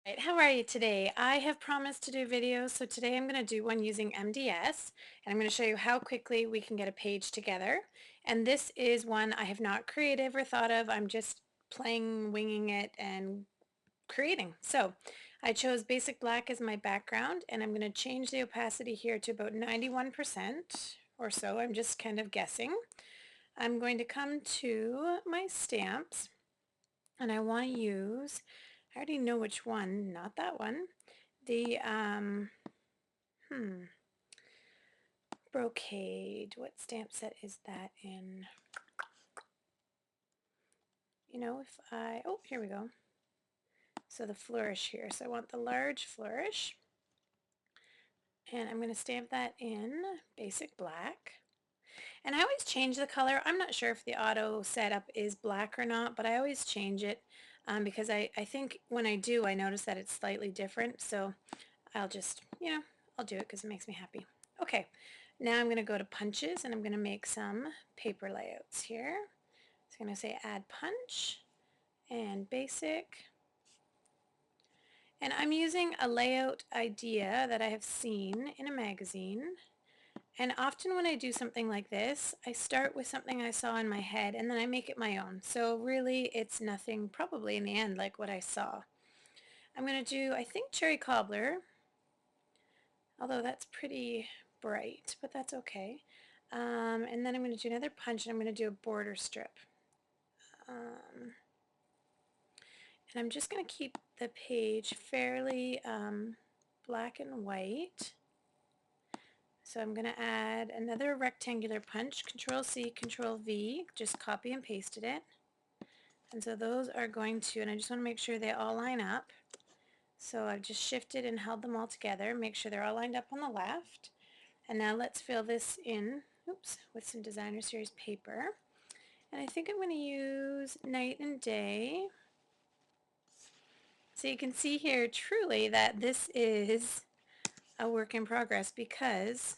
Right, how are you today? I have promised to do videos, so today I'm going to do one using MDS, and I'm going to show you how quickly we can get a page together. And this is one I have not created or thought of. I'm just playing, winging it, and creating. So I chose Basic Black as my background, and I'm going to change the opacity here to about 91% or so. I'm just kind of guessing. I'm going to come to my stamps, and I want to use, I already know which one, not that one, the hmm, brocade. What stamp set is that in? You know, if I, oh, here we go. So the flourish here. So I want the large flourish. And I'm going to stamp that in Basic Black. And I always change the color. I'm not sure if the auto setup is black or not, but I always change it because I think when I do, I notice that it's slightly different. So I'll just, I'll do it because it makes me happy. Okay, now I'm going to go to punches and I'm going to make some paper layouts here. So I'm going to say add punch and basic. And I'm using a layout idea that I have seen in a magazine. And often when I do something like this, I start with something I saw in my head and then I make it my own. So really it's nothing probably in the end like what I saw. I'm going to do, I think, cherry cobbler, although that's pretty bright, but that's okay. And then I'm going to do another punch and I'm going to do a border strip. And I'm just going to keep the page fairly black and white. So I'm going to add another rectangular punch, Control C, Control V, just copy and pasted it. And so those are going to, and I just want to make sure they all line up. So I've just shifted and held them all together, make sure they're all lined up on the left. And now let's fill this in, oops, with some Designer Series paper. And I think I'm going to use night and day. So you can see here truly that this is a work in progress because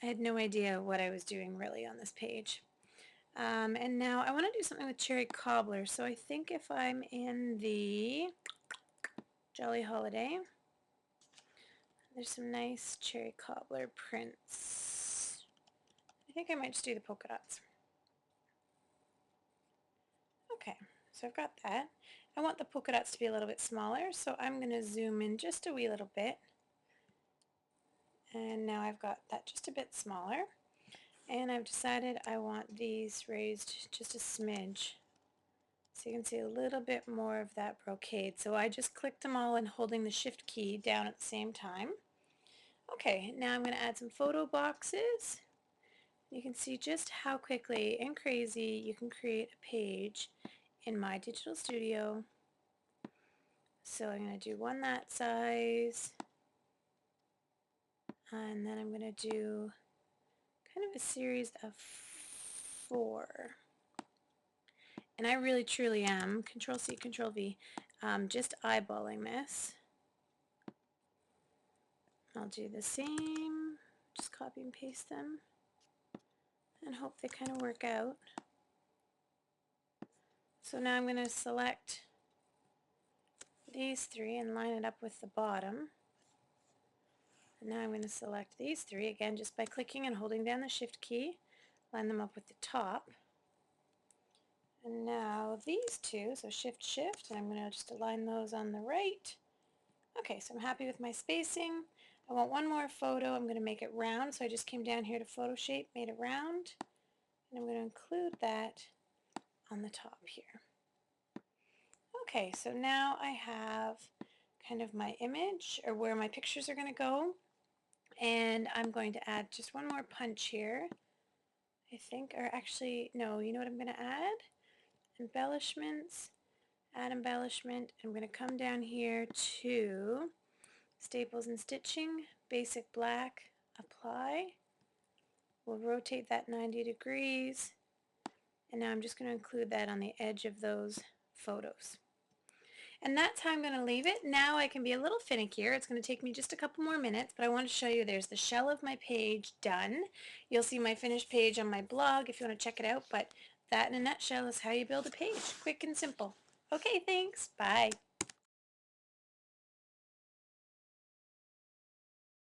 I had no idea what I was doing really on this page. And now I want to do something with cherry cobbler. So I think if I'm in the Jolly Holiday, there's some nice cherry cobbler prints. I think I might just do the polka dots. Okay, so I've got that. I want the polka dots to be a little bit smaller, so I'm going to zoom in just a wee little bit. And now I've got that just a bit smaller. And I've decided I want these raised just a smidge. So you can see a little bit more of that brocade. So I just clicked them all and holding the shift key down at the same time. Okay, now I'm going to add some photo boxes. You can see just how quickly and crazy you can create a page in My Digital Studio. So I'm going to do one that size, and then I'm going to do kind of a series of 4. And I really truly am, Control C, Control V, just eyeballing this. I'll do the same, just copy and paste them, and hope they kind of work out. So now I'm going to select these 3 and line it up with the bottom. And now I'm going to select these 3 again just by clicking and holding down the shift key, line them up with the top. And now these 2, so shift shift, and I'm going to just align those on the right. Okay, so I'm happy with my spacing. I want one more photo. I'm going to make it round, so I just came down here to photo shape, made it round, and I'm going to include that on the top here. Okay, so now I have kind of my image, or where my pictures are going to go, and I'm going to add just one more punch here, I think, or actually, no, you know what I'm going to add? Embellishments, add embellishment. I'm going to come down here to Staples and Stitching, Basic Black, apply. We'll rotate that 90 degrees, and now I'm just going to include that on the edge of those photos. And that's how I'm going to leave it. Now I can be a little finickier. It's going to take me just a couple more minutes, but I want to show you there's the shell of my page done. You'll see my finished page on my blog if you want to check it out, but that in a nutshell is how you build a page. Quick and simple. Okay, thanks. Bye.